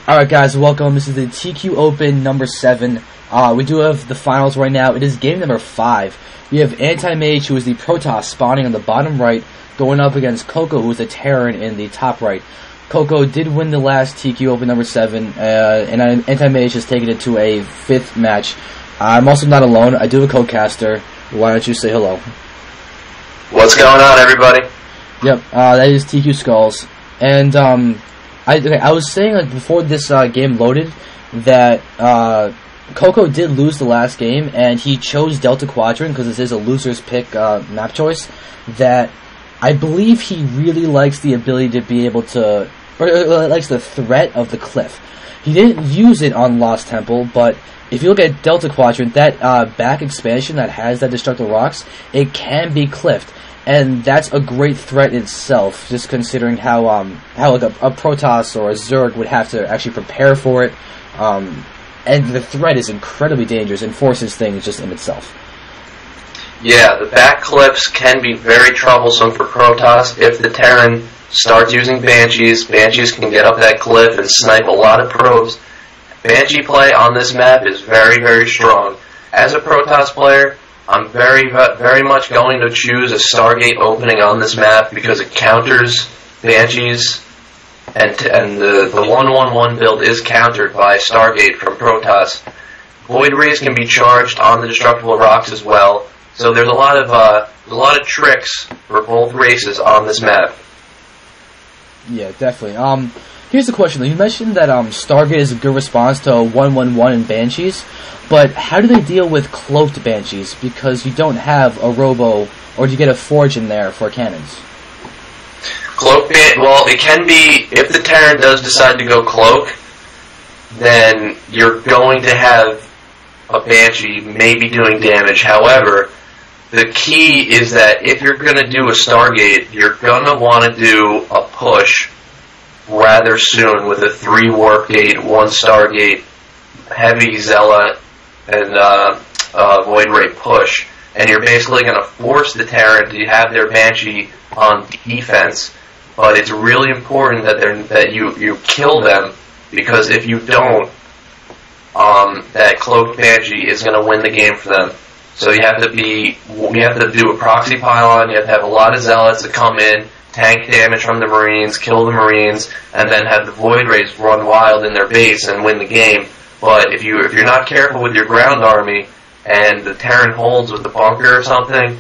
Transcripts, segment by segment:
Alright guys, welcome. This is the TQ Open number 7. We do have the finals right now. It is game number 5. We have Antimage, who is the Protoss, spawning on the bottom right, going up against CocoA, who is the Terran, in the top right. CocoA did win the last TQ Open number 7, and Antimage has taken it to a 5th match. I'm also not alone. I do have a co-caster. Why don't you say hello? What's going on, everybody? Yep, that is TQ Skulls. And, I was saying, like, before this game loaded that CocoA did lose the last game, and he chose Delta Quadrant because this is a loser's pick map choice. That I believe he really likes the ability to be able to, or likes the threat of the cliff. He didn't use it on Lost Temple, but if you look at Delta Quadrant, that back expansion that has that destructive rocks, it can be cliffed. And that's a great threat itself, just considering how like a Protoss or a Zerg would have to actually prepare for it. And the threat is incredibly dangerous and forces things just in itself. Yeah, the back cliffs can be very troublesome for Protoss. If the Terran starts using Banshees, Banshees can get up that cliff and snipe a lot of probes. Banshee play on this map is very, very strong. As a Protoss player, I'm very much going to choose a Stargate opening on this map because it counters Banshees, and the 1-1-1 build is countered by Stargate from Protoss. Void Rays can be charged on the destructible rocks as well, so there's a lot of tricks for both races on this map. Yeah, definitely. Here's the question though. You mentioned that Stargate is a good response to 1-1-1 and Banshees, but how do they deal with cloaked Banshees? Because you don't have a Robo, or do you get a Forge in there for cannons? Well, it can be, if the Terran does decide to go Cloak, then you're going to have a Banshee maybe doing damage. However, the key is that if you're going to do a Stargate, you're going to want to do a push rather soon with a 3 Warp Gate, 1 Stargate, heavy Zealot, and Void Ray push. And you're basically going to force the Terran to have their Banshee on defense. But it's really important that you kill them, because if you don't, that Cloaked Banshee is going to win the game for them. So you have to do a proxy pylon, you have to have a lot of Zealots that come in, tank damage from the Marines, kill the Marines, and then have the Void Rays run wild in their base and win the game. But if you're not careful with your ground army, and the Terran holds with the bunker or something,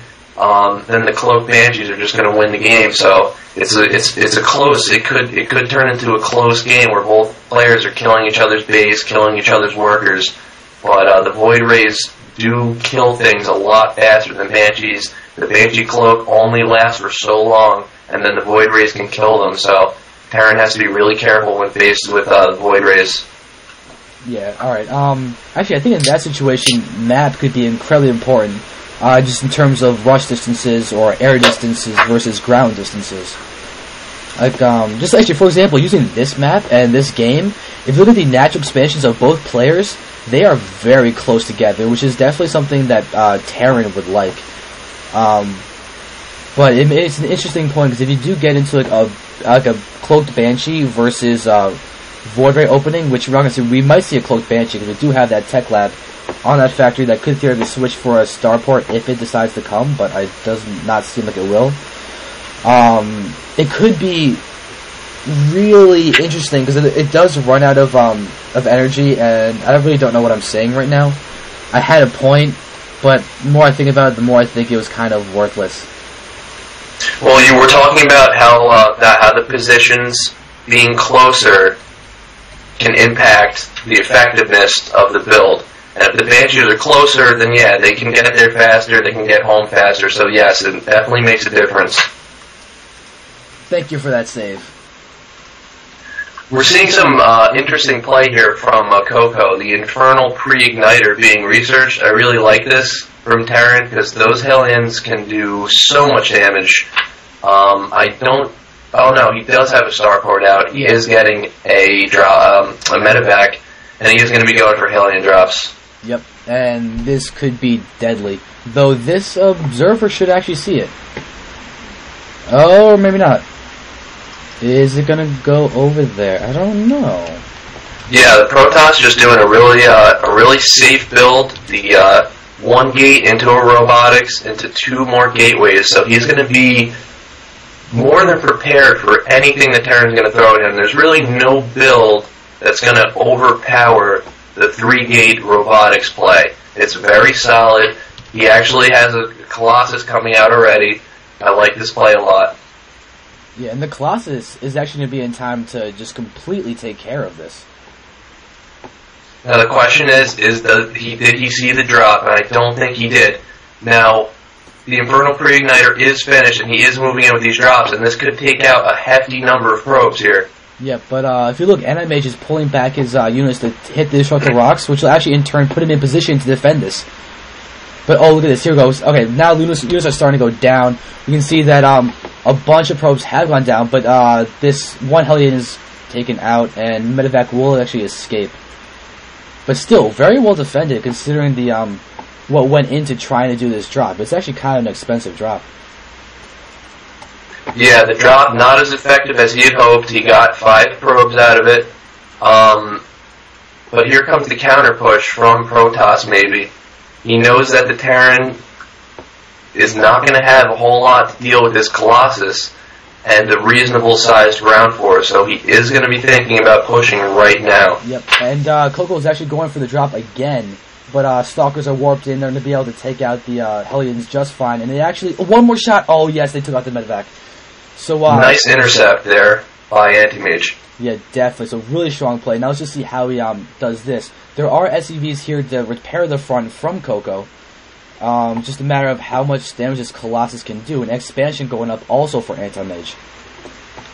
then the Cloaked Banshees are just going to win the game. So it's a close. It could turn into a close game where both players are killing each other's base, killing each other's workers. But the Void Rays do kill things a lot faster than Banshees. The Banshee Cloak only lasts for so long, and then the Void Rays can kill them. So Terran has to be really careful when faced with the Void Rays. Yeah, alright. Actually, I think in that situation, map could be incredibly important, just in terms of rush distances or air distances versus ground distances. Like, just actually, for example, using this map and this game, if you look at the natural expansions of both players, they are very close together, which is definitely something that Terran would like. But it's an interesting point, because if you do get into like a Cloaked Banshee versus Void Ray opening, which we're not going to see, we might see a Cloaked Banshee, because we do have that tech lab on that factory that could theoretically switch for a starport if it decides to come, but it does not seem like it will. It could be really interesting, because it does run out of energy, and I really don't know what I'm saying right now. I had a point, but the more I think about it, the more I think it was kind of worthless. Well, you were talking about how the positions being closer can impact the effectiveness of the build. And if the Banshees are closer, then yeah, they can get there faster, they can get home faster, so yes, it definitely makes a difference. Thank you for that save. We're seeing some interesting play here from CocoA, the Infernal Pre-Igniter being researched. I really like this from Terran, because those Hellions can do so much damage. Oh no, he does have a Starport out. He is getting a medevac, and he is going to be going for Hellion drops. Yep, and this could be deadly. Though this observer should actually see it. Oh, or maybe not. Is it gonna go over there? I don't know. Yeah, the Protoss just doing a really safe build. The one gate into a robotics into 2 more gateways, so he's going to be more than prepared for anything the Terran's going to throw at him. There's really no build that's going to overpower the 3-gate robotics play. It's very solid. He actually has a Colossus coming out already. I like this play a lot. Yeah, and the Colossus is actually going to be in time to just completely take care of this. Now the question is did he see the drop? And I don't think he did. Now, the Infernal Pre-Igniter is finished, and he is moving in with these drops, and this could take out a hefty number of probes here. Yeah, but if you look, Antimage is pulling back his units to hit the destructive rocks, which will actually in turn put him in position to defend this. But oh, look at this, here goes. Okay, now units are starting to go down. You can see that a bunch of probes have gone down, but this one Hellion is taken out, and Medevac will actually escape. But still, very well defended considering the what went into trying to do this drop. It's actually kind of an expensive drop. Yeah, the drop not as effective as he had hoped. He got 5 probes out of it. But here comes the counter push from Protoss, maybe. He knows that the Terran is not going to have a whole lot to deal with this Colossus and a reasonable-sized ground force, so he is going to be thinking about pushing right now. Yep, and CocoA is actually going for the drop again, but Stalkers are warped in. They're going to be able to take out the Hellions just fine, and they actually... one more shot! Oh, yes, they took out the Medevac. So, nice intercept there by Antimage. Yeah, definitely. So, really strong play. Now, let's just see how he does this. There are SCVs here to repair the front from CocoA. Just a matter of how much damage this Colossus can do. An expansion going up also for Antimage.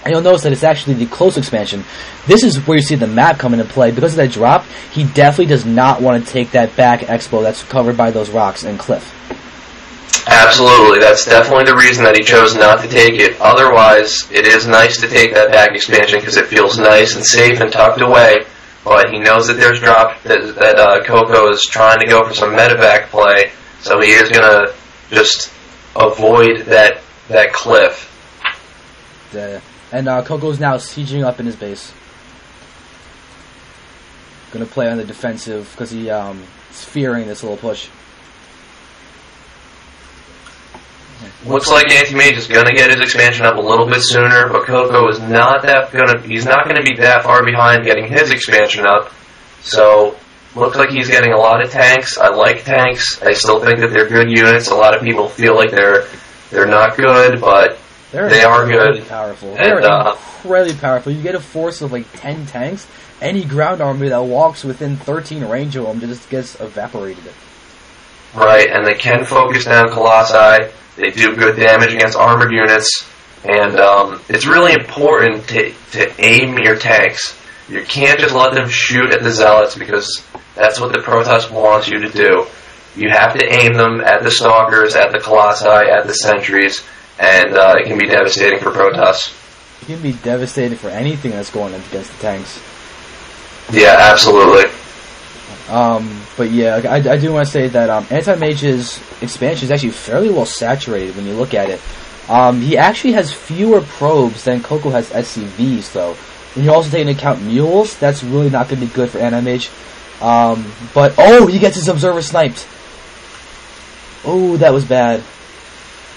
And you'll notice that it's actually the close expansion. This is where you see the map come into play. Because of that drop, he definitely does not want to take that back expo that's covered by those rocks and cliff. Absolutely. That's definitely the reason that he chose not to take it. Otherwise, it is nice to take that back expansion because it feels nice and safe and tucked away. But he knows that there's drop, that CocoA is trying to go for some medevac play. So he is going to just avoid that cliff. And CocoA's now sieging up in his base. Going to play on the defensive because he is fearing this little push. Looks like Antimage is going to get his expansion up a little bit sooner, but CocoA is not he's not going to be that far behind getting his expansion up. So looks like he's getting a lot of tanks. I like tanks. I still think that they're good units. A lot of people feel like they're not good, but they are good. Powerful. They're incredibly powerful. You get a force of like 10 tanks. Any ground army that walks within 13 range of them just gets evaporated. Right, and they can focus down Colossi. They do good damage against armored units, and it's really important to aim your tanks. You can't just let them shoot at the Zealots because that's what the Protoss wants you to do. You have to aim them at the Stalkers, at the Colossi, at the Sentries, and it can be devastating for Protoss. It can be devastating for anything that's going against the tanks. Yeah, absolutely. But yeah, I do want to say that Antimage's expansion is actually fairly well saturated when you look at it. He actually has fewer probes than CocoA has SCVs, though. When you also take into account mules, that's really not going to be good for Antimage. But, oh, he gets his observer sniped. Oh, that was bad.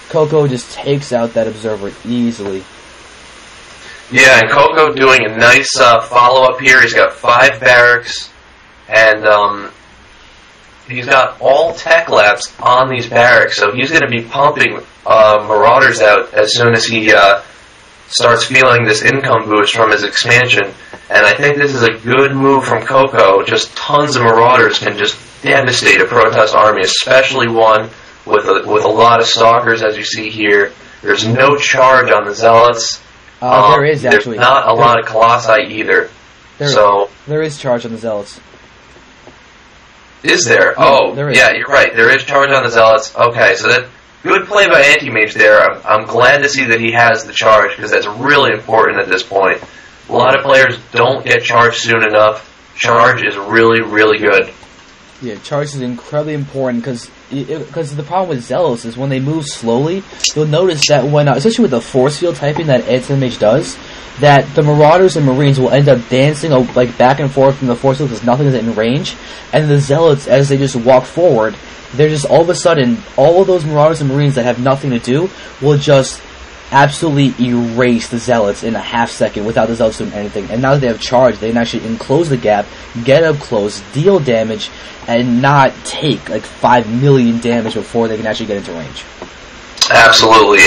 CocoA just takes out that observer easily. Yeah, and CocoA doing a nice follow-up here. He's got 5 barracks. And he's got all tech labs on these barracks, so he's going to be pumping Marauders out as soon as he starts feeling this income boost from his expansion. And I think this is a good move from CocoA. Just tons of Marauders can just devastate a Protoss army, especially one with a lot of Stalkers, as you see here. There's no charge on the Zealots. There is actually. There's not a lot of Colossi either. There is charge on the Zealots. Is there? Oh, there is. Yeah, you're right. There is charge on the Zealots. Okay, so that good play by Antimage there. I'm glad to see that he has the charge because that's really important at this point. A lot of players don't get charged soon enough. Charge is really, really good. Yeah, charge is incredibly important because the problem with Zealots is when they move slowly, you'll notice that when, especially with the force field typing that Antimage does, that the Marauders and Marines will end up dancing like back and forth from the force field because nothing is in range, and the Zealots, as they just walk forward, they're just all of a sudden, all of those Marauders and Marines that have nothing to do will just absolutely erase the Zealots in a half second without the Zealots doing anything. And now that they have charge, they can actually enclose the gap, get up close, deal damage, and not take like 5 million damage before they can actually get into range. Absolutely.